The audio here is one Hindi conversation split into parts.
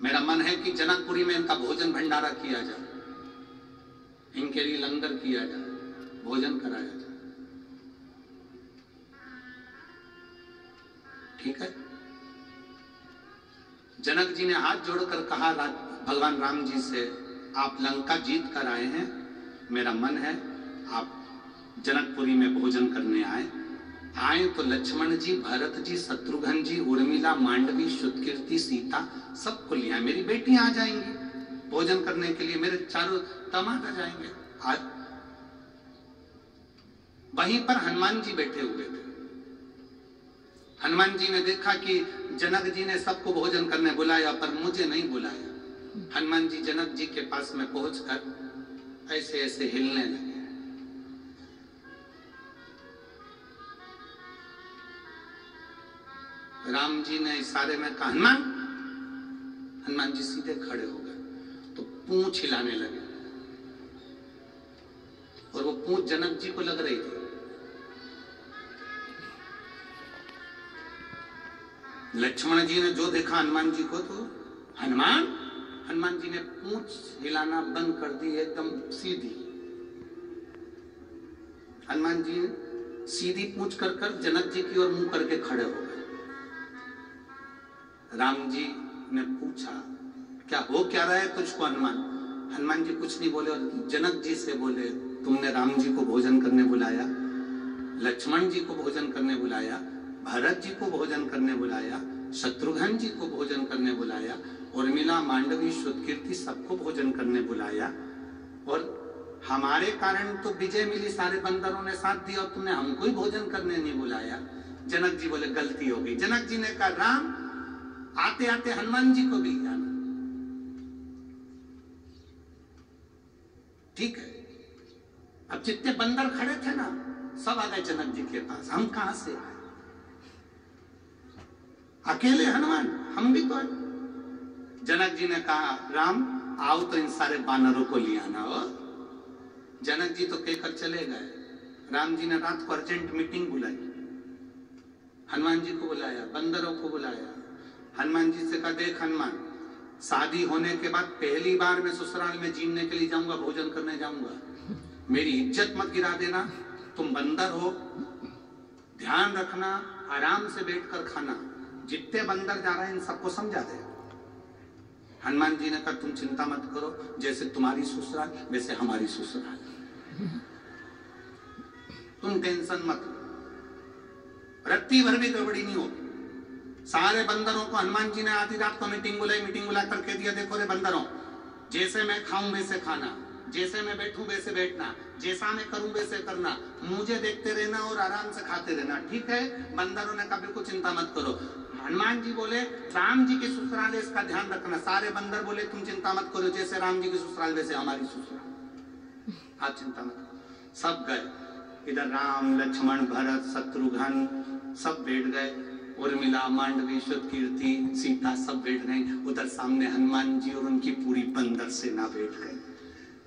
मेरा मन है कि जनकपुरी में इनका भोजन भंडारा किया जाए, इनके लिए लंगर किया जाए, भोजन कराया जाए। ठीक है। जनक जी ने हाथ जोड़कर कहा भगवान राम जी से, आप लंका जीत कर आए हैं, मेरा मन है आप जनकपुरी में भोजन करने आए तो लक्ष्मण जी, भरत जी, शत्रुघ्न जी, उर्मिला, मांडवी, शुतकीर्ति, सीता सबको लिया, मेरी बेटियां आ जाएंगी भोजन करने के लिए, मेरे चारों दामाद आ जाएंगे। आज वहीं पर हनुमान जी बैठे हुए थे। हनुमान जी ने देखा कि जनक जी ने सबको भोजन करने बुलाया पर मुझे नहीं बुलाया। हनुमान जी जनक जी के पास में पहुंचकर ऐसे ऐसे हिलने लगे। राम जी ने इशारे में कहा हनुमान। हनुमान जी सीधे खड़े हो गए तो पूंछ हिलाने लगे और वो पूंछ जनक जी को लग रही थी। लक्ष्मण जी ने जो देखा हनुमान जी को तो हनुमान जी ने पूंछ हिलाना बंद कर दी, एकदम सीधी। हनुमान जी सीधी पूंछ कर जनक जी की ओर मुंह करके खड़े हो गए। राम जी ने पूछा क्या हो क्या रहा है तुझको हनुमान? हनुमान जी कुछ नहीं बोले और जनक जी से बोले, तुमने राम जी को भोजन करने बुलाया, लक्ष्मण जी को भोजन करने बुलाया, भरत जी को भोजन करने बुलाया, शत्रुघ्न जी को भोजन करने बुलाया, उर्मिला, मांडवी, शुतकीर्ति सबको भोजन करने बुलाया और हमारे कारण तो विजय मिली, सारे बंदरों ने साथ दिया और तुमने हमको ही भोजन करने नहीं बुलाया। जनक जी बोले गलती हो गई। जनक जी ने कहा राम आते आते हनुमान जी को भी जाना। ठीक है। अब जितने बंदर खड़े थे ना सब आ गए जनक जी के पास। हम कहां से आए? अकेले हनुमान, हम भी तो आए। जनक जी ने कहा राम आओ तो इन सारे बानरों को ले आना। हो जनक जी तो कहकर चले गए। राम जी ने रात को अर्जेंट मीटिंग बुलाई, हनुमान जी को बुलाया, बंदरों को बुलाया। हनुमान जी से कहा देख हनुमान, शादी होने के बाद पहली बार मैं ससुराल में जीने के लिए जाऊंगा, भोजन करने जाऊंगा, मेरी इज्जत मत गिरा देना। तुम बंदर हो, ध्यान रखना, आराम से बैठकर खाना। जितने बंदर जा रहे हैं इन सबको समझा दे। हनुमान जी ने कहा तुम चिंता मत करो, जैसे तुम्हारी ससुराल वैसे हमारी ससुराल, तुम टेंशन मत लो, रत्ती भर भी गड़बड़ी नहीं होगी। सारे बंदरों को हनुमान जी ने आधी रात को मीटिंग बुला करके दिया, देखो रे बंदरों, जैसे मैं खाऊं वैसे खाना, जैसे मैं बैठूं वैसे बैठना, जैसा मैं करूं वैसे करना, मुझे देखते रहना और आराम से खाते रहना। ठीक है? बंदरों ने कहा बिल्कुल चिंता मत करो। हनुमान जी बोले राम जी की ससुराल है, इसका ध्यान रखना। सारे बंदर बोले तुम चिंता मत करो, जैसे राम जी की ससुराल वैसे हमारी ससुराल, आप चिंता मत करो। सब गए। इधर राम, लक्ष्मण, भरत, शत्रुघ्न सब बैठ गए। उर्मिला, मांडवी, शुतकीर्ति, सीता सब बैठ गए। उधर सामने हनुमान जी और उनकी पूरी बंदर सेना बैठ गई।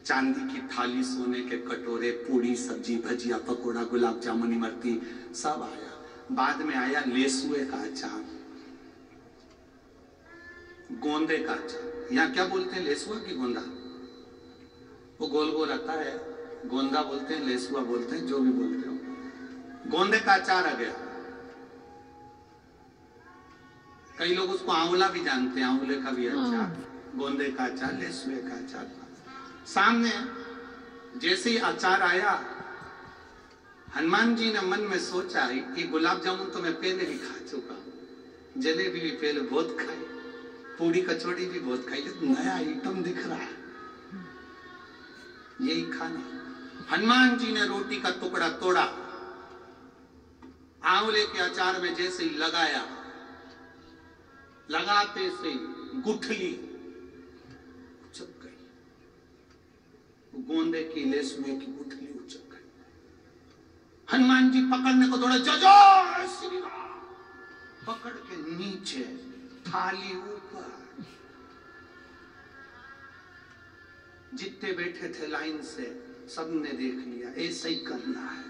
चांदी की थाली, सोने के कटोरे, पूरी, सब्जी, भजिया, पकोड़ा, गुलाब जामुन, इमरती सब आया। बाद में आया लेसुए का अचार, गोंदे का अचार। यहाँ क्या बोलते हैं, लेसुआ की गोंदा? वो गोल गोल आता है, गोंदा बोलते हैं, लेसुआ बोलते हैं, जो भी बोलते हो। गोंदे का अचार आ गया। कई लोग उसको आंवला भी जानते हैं, आंवले का भी अचार, गोंदे का अचार, लेसुए का अचार। सामने जैसे ही अचार आया, हनुमान जी ने मन में सोचा कि गुलाब जामुन तो मैं पहले भी खा चुका हूं, जलेबी भी पहले बहुत खाई, पूरी कचौड़ी भी बहुत खाई, नया आइटम दिख रहा है, यही खाना। हनुमान जी ने रोटी का टुकड़ा तोड़ा, आंवले के अचार में जैसे ही लगाया, लगाते से गुठली उचक गई, गोंदे की, लेसुए की गुठली उचक गई। हनुमान जी पकड़ने को दौड़े, जय श्री राम, पकड़ के नीचे, थाली ऊपर। जितने बैठे थे लाइन से सबने देख लिया, ऐसा ही करना है।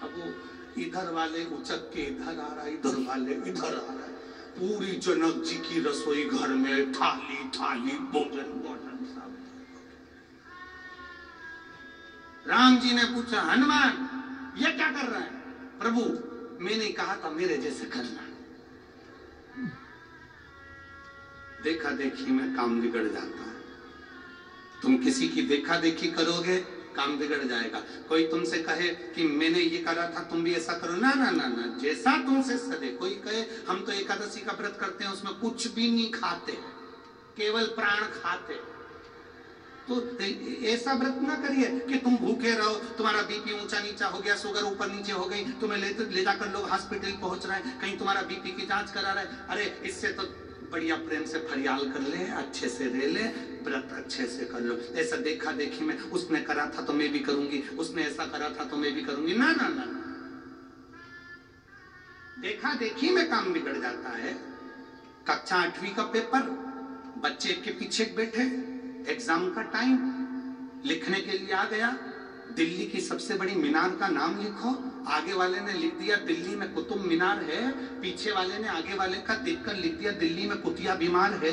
अब वो इधर वाले उचक के इधर आ रहा, इधर वाले इधर आ रहा है, पूरी जनक जी की रसोई घर में थाली थाली भोजन भोजन सब। राम जी ने पूछा, हनुमान ये क्या कर रहा है? प्रभु मैंने कहा था मेरे जैसे करना। देखा देखी में काम बिगड़ जाता है। तुम किसी की देखा देखी करोगे काम बिगड़ जाएगा। कोई तुमसे कहे कि मैंने ये करा था तुम भी ऐसा करो, ना ना ना ना, जैसा तुमसे सदे। कोई कहे हम तो एकादशी का व्रत करते हैं उसमें कुछ भी नहीं खाते, केवल प्राण खाते, तो ऐसा व्रत ना करिए कि तुम भूखे रहो, तुम्हारा बीपी ऊंचा नीचा हो गया, शुगर ऊपर नीचे हो गई, तुम्हें ले जाकर लोग हॉस्पिटल पहुंच रहे हैं, कहीं तुम्हारा बीपी की जांच करा रहे हैं। अरे इससे तो बढ़िया प्रेम से फरियाल कर ले, अच्छे से रह ले, व्रत अच्छे से कर लो। ऐसा देखा देखी में उसने करा था तो मैं भी करूंगी, उसने ऐसा करा था तो मैं भी करूंगी, ना ना ना। देखा देखी में काम बिगड़ जाता है। कक्षा 8वीं का पेपर, बच्चे के पीछे बैठे, एग्जाम का टाइम, लिखने के लिए आ गया, दिल्ली की सबसे बड़ी मीनार का नाम लिखो। आगे वाले ने लिख दिया दिल्ली में कुतुब मीनार है, पीछे वाले ने आगे वाले का देखकर लिख दिया दिल्ली में कुतिया बीमार है।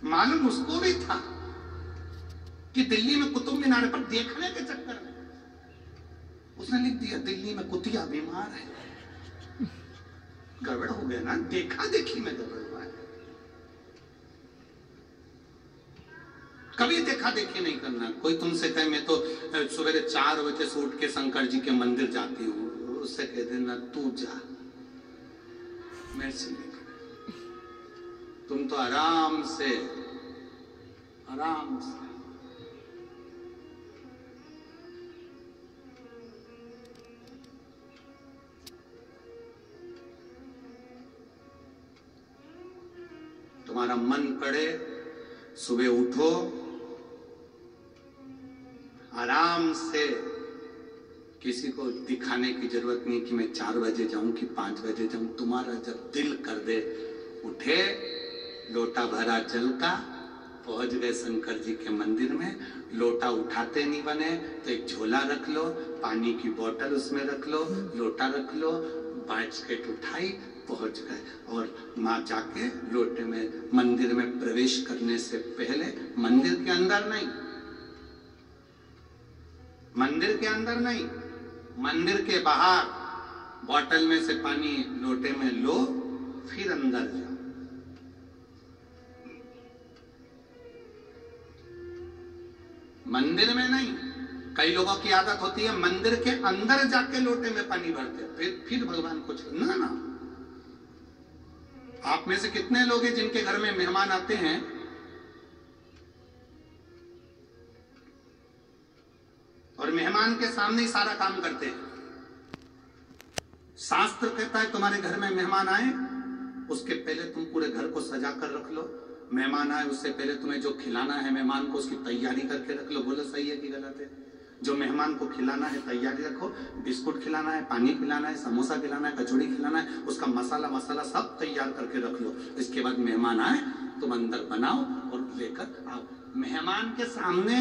मालूम उसको भी था कि दिल्ली में कुतुब मीनार है, पर देखने के चक्कर में उसने लिख दिया दिल्ली में कुतिया बीमार है। गड़बड़ हो गया ना, देखा देखी में गड़बड़ हुआ है। कभी देखा देखी नहीं करना। कोई तुमसे कहे मैं तो सवेरे 4 बजे से उठ के शंकर जी के मंदिर जाती हूँ, उससे कह देना तू जा, मेरे से नहीं कर। तुम तो आराम से तुम्हारा मन पड़े, सुबह उठो, आराम से, किसी को दिखाने की जरूरत नहीं कि मैं 4 बजे जाऊं कि 5 बजे जाऊं। तुम्हारा जब दिल कर दे, उठे, लोटा भरा जल का, पहुंच गए शंकर जी के मंदिर में। लोटा उठाते नहीं बने तो एक झोला रख लो, पानी की बोतल उसमें रख लो, लोटा रख लो, बास्केट उठाई, पहुंच गए। और मां जाके लोटे में मंदिर में प्रवेश करने से पहले, मंदिर के अंदर नहीं, मंदिर के अंदर नहीं, मंदिर के बाहर बोतल में से पानी लोटे में लो, फिर अंदर जाओ। मंदिर में नहीं। कई लोगों की आदत होती है मंदिर के अंदर जाके लोटे में पानी भरते, फिर भगवान को ना ना। आप में से कितने लोग हैं जिनके घर में मेहमान आते हैं, और मेहमान के सामने ही सारा काम करते हैं? शास्त्र कहता है तुम्हारे घर में मेहमान आए, उसके पहले तुम पूरे घर को सजा कर रख लो। मेहमान आए उससे पहले तुम्हें जो खिलाना है मेहमान को, उसकी तैयारी करके रख लो। बोलो सही है कि गलत है? जो मेहमान को खिलाना है तैयारी रखो, बिस्कुट खिलाना है, पानी खिलाना है, समोसा खिलाना है, कचौड़ी खिलाना है, उसका मसाला सब तैयार करके रख लो। इसके बाद मेहमान आए तुम अंदर बनाओ और लेकर आओ। मेहमान के सामने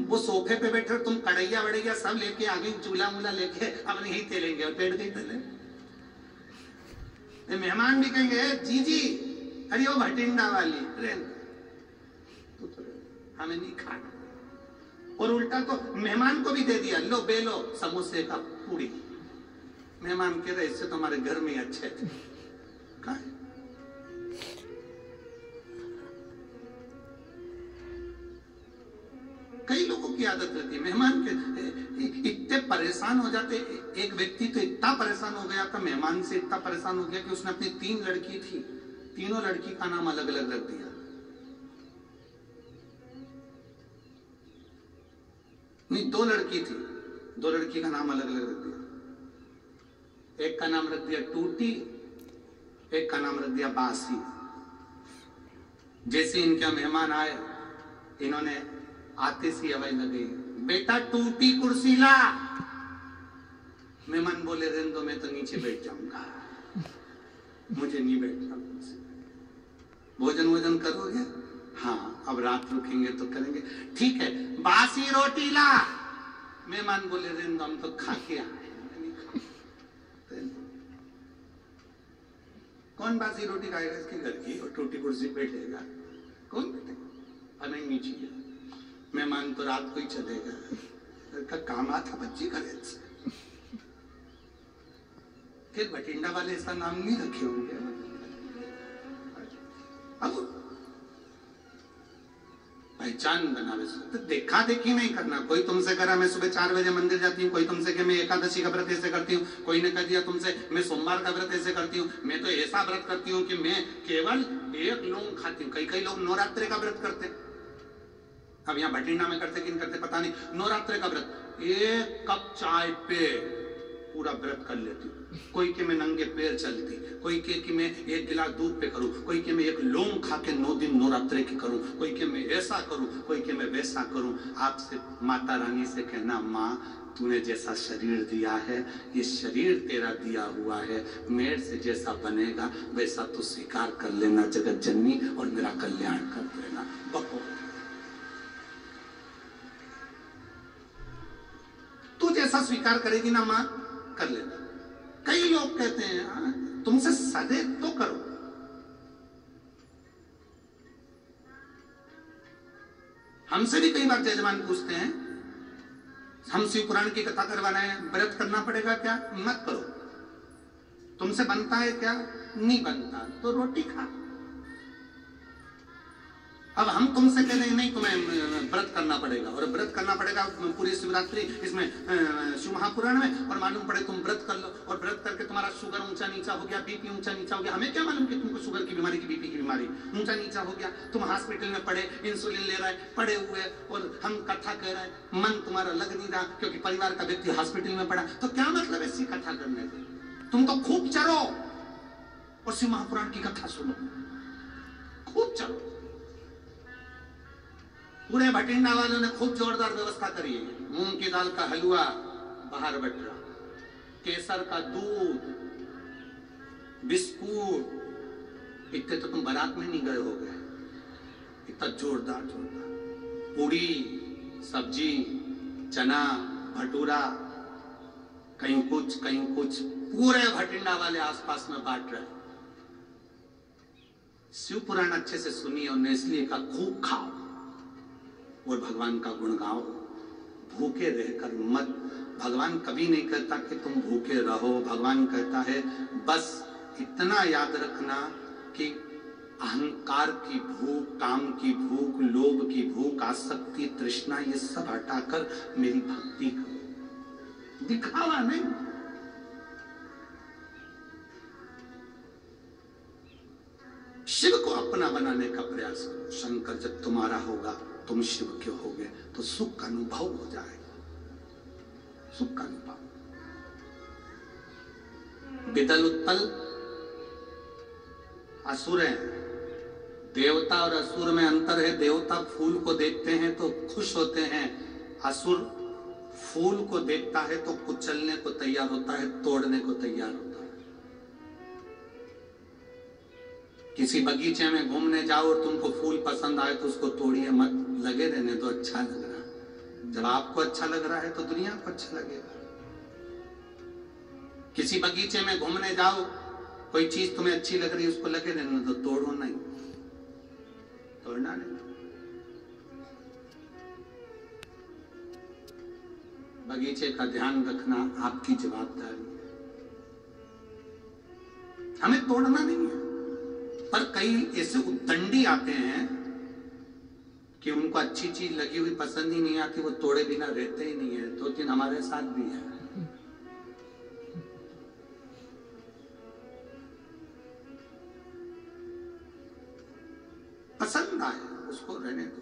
वो सोफे पे बैठे, तुम कढ़ैया वड़ैया सब लेके आगे, चूल्हा मूल्हा लेके अब नहीं तेलेंगे और पेट नहीं तेले। मेहमान भी कहेंगे जीजी, अरे वो भटिंडा वाली तो हमें नहीं खाना। और उल्टा तो मेहमान को भी दे दिया, लो बेलो समोसे का पूरी। मेहमान कह रहे इससे तो हमारे घर में अच्छे थे। कई लोगों की आदत रहती है मेहमान के इतने परेशान हो जाते। एक व्यक्ति तो इतना परेशान हो गया था, मेहमान से इतना परेशान हो गया कि उसने अपनी 3 लड़की थी, तीनों लड़की का नाम अलग अलग रख दिया। नहीं, 2 लड़की थी, 2 लड़की का नाम अलग अलग रख दिया। एक का नाम रख दिया टूटी, एक का नाम रख दिया बासी। जैसे इनके मेहमान आए, इन्होंने आते सी हवाई लगी, बेटा टूटी कुर्सी ला। मेहमान बोले रहने दो, मैं तो नीचे बैठ जाऊंगा, मुझे नहीं बैठना कुर्सी। भोजन करोगे? हाँ, अब रात रुकेंगे तो करेंगे, ठीक है। बासी रोटी ला। मेहमान बोले रहने दो, हम तो खा के आए, नहीं कौन बासी रोटी खाएगा इसके घर की और टूटी कुर्सी बैठेगा? कौन बैठेगा? नहीं नीचे मेहमान तो रात को ही चलेगा, घर का काम आता बच्ची करे। फिर भटिंडा वाले ऐसा नाम नहीं रखे होंगे। अब पहचान बनावे तो देखा देखी नहीं करना। कोई तुमसे करा मैं सुबह 4 बजे मंदिर जाती हूँ, कोई तुमसे कहे मैं एकादशी का व्रत ऐसे करती हूँ, कोई ने कह दिया तुमसे मैं सोमवार का व्रत ऐसे करती हूँ, मैं तो ऐसा व्रत करती हूँ कि मैं केवल एक लौंग खाती हूँ। कई लोग नवरात्रे का व्रत करते, अब यहाँ भटिंडा में करते कि नहीं करते पता नहीं। नवरात्रे का व्रत 1 कप चाय पे पूरा व्रत कर लेती हूँ। कोई के मैं नंगे पैर चलती, कोई के कि मैं 1 गिलास दूध पे करूं, कोई के मैं 1 लौंग खा के 9 दिन नवरात्रे की करूं, कोई के मैं ऐसा करूं, कोई के मैं वैसा करूं। आपसे माता रानी से कहना माँ तूने जैसा शरीर दिया है ये शरीर तेरा दिया हुआ है, मेरे से जैसा बनेगा वैसा तू स्वीकार कर लेना जगत जननी और मेरा कल्याण कर देना। बको तू जैसा स्वीकार करेगी ना माँ कर लेना। कई लोग कहते हैं तुमसे सदे तो करो, हमसे भी कई बार जजमान पूछते हैं हम शिव पुराण की कथा करवाना है, व्रत करना पड़ेगा क्या? मत करो। तुमसे बनता है क्या? नहीं बनता तो रोटी खा। अब हम तुमसे कह रहे हैं नहीं तुम्हें व्रत करना पड़ेगा, और व्रत करना पड़ेगा पूरी शिवरात्रि इसमें शिव महापुराण में, और मालूम पड़े तुम व्रत कर लो और व्रत करके तुम्हारा शुगर ऊंचा नीचा हो गया, बीपी ऊंचा नीचा हो गया। हमें क्या मालूम कि तुमको शुगर की बीमारी की बीपी की बीमारी ऊंचा नीचा हो गया, तुम हॉस्पिटल में पड़े इंसुलिन ले रहे पड़े हुए, और हम कथा कह रहे हैं मन तुम्हारा लग नहीं रहा क्योंकि परिवार का व्यक्ति हॉस्पिटल में पड़ा। तो क्या मतलब ऐसी कथा करने से? तुम तो खूब चरो और शिव महापुराण की कथा सुनो, खूब चरो। पूरे भटिंडा वालों ने खूब जोरदार व्यवस्था करी है। मूंग की दाल का हलवा बाहर बट रहा, केसर का दूध, बिस्कुट। इतने तो तुम बारात में नहीं गए हो गए, इतना जोरदार जोरदार पूरी सब्जी चना भटूरा, कहीं कुछ पूरे भटिंडा वाले आसपास में बांट रहे। शिव पुराण अच्छे से सुनिए और इसलिए का खूब खाओ और भगवान का गुण गाओ, भूखे रहकर मत। भगवान कभी नहीं कहता कि तुम भूखे रहो, भगवान कहता है बस इतना याद रखना कि अहंकार की भूख, काम की भूख, लोभ की भूख, आसक्ति, तृष्णा, ये सब हटाकर मेरी भक्ति करो। दिखावा नहीं। शिव को अपना बनाने का प्रयास करो। शंकर जब तुम्हारा होगा तुम शिव क्यों होगे तो सुख का अनुभव हो जाएगा, सुख का अनुभव। विदल उत्पल असुर है, देवता और असुर में अंतर है। देवता फूल को देखते हैं तो खुश होते हैं, असुर फूल को देखता है तो कुचलने को तैयार होता है, तोड़ने को तैयार होता है। किसी बगीचे में घूमने जाओ और तुमको फूल पसंद आए तो उसको तोड़िए मत, लगे रहने तो अच्छा लग रहा है। जब आपको अच्छा लग रहा है तो दुनिया को अच्छा लगेगा। किसी बगीचे में घूमने जाओ, कोई चीज तुम्हें अच्छी लग रही है उसको लगे रहने तो तोड़ो नहीं, तोड़ना नहीं। बगीचे का ध्यान रखना आपकी जवाबदारी है, हमें तोड़ना नहीं है। पर कई ऐसे उद्दंडी आते हैं कि उनको अच्छी चीज लगी हुई पसंद ही नहीं आती, वो तोड़े बिना रहते ही नहीं है। 2-3 हमारे साथ भी है। पसंद आए उसको रहने दो,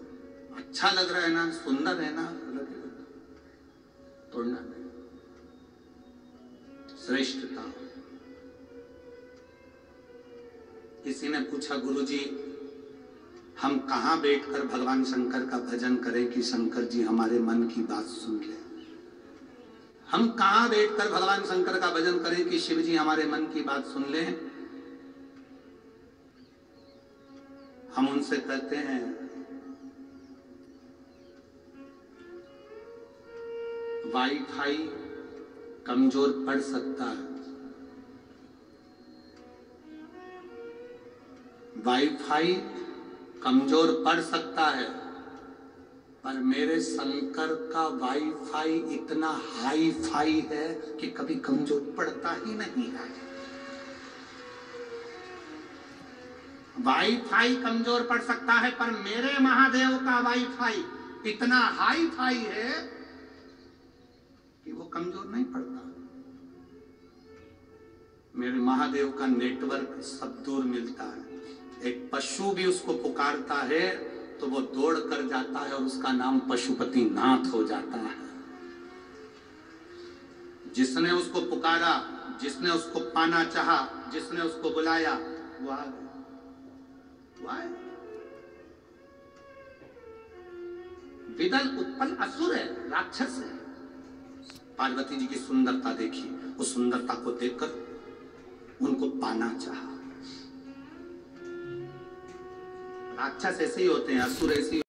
अच्छा लग रहा है ना, सुंदर है ना, लगे तोड़ना नहीं। श्रेष्ठता। किसी ने पूछा गुरुजी हम कहां बैठकर भगवान शंकर का भजन करें कि शंकर जी हमारे मन की बात सुन ले। हम कहां बैठकर भगवान शंकर का भजन करें कि शिव जी हमारे मन की बात सुन ले। हम उनसे कहते हैं वाईफाई कमजोर पड़ सकता है, वाईफाई कमजोर पड़ सकता है, पर मेरे शंकर का वाईफाई इतना हाई फाई है कि कभी कमजोर पड़ता ही नहीं है। वाईफाई कमजोर पड़ सकता है, पर मेरे महादेव का वाईफाई इतना हाई फाई है कि वो कमजोर नहीं पड़ता। मेरे महादेव का नेटवर्क सब दूर मिलता है। एक पशु भी उसको पुकारता है तो वो दौड़ कर जाता है और उसका नाम पशुपति नाथ हो जाता है। जिसने उसको पुकारा, जिसने उसको पाना चाहा, जिसने उसको बुलाया, वो आ गया। विदल उत्पल असुर है, राक्षस है। पार्वती जी की सुंदरता देखी, उस सुंदरता को देखकर उनको पाना चाहा। राक्षस ऐसे ही होते हैं, असुर ऐसे ही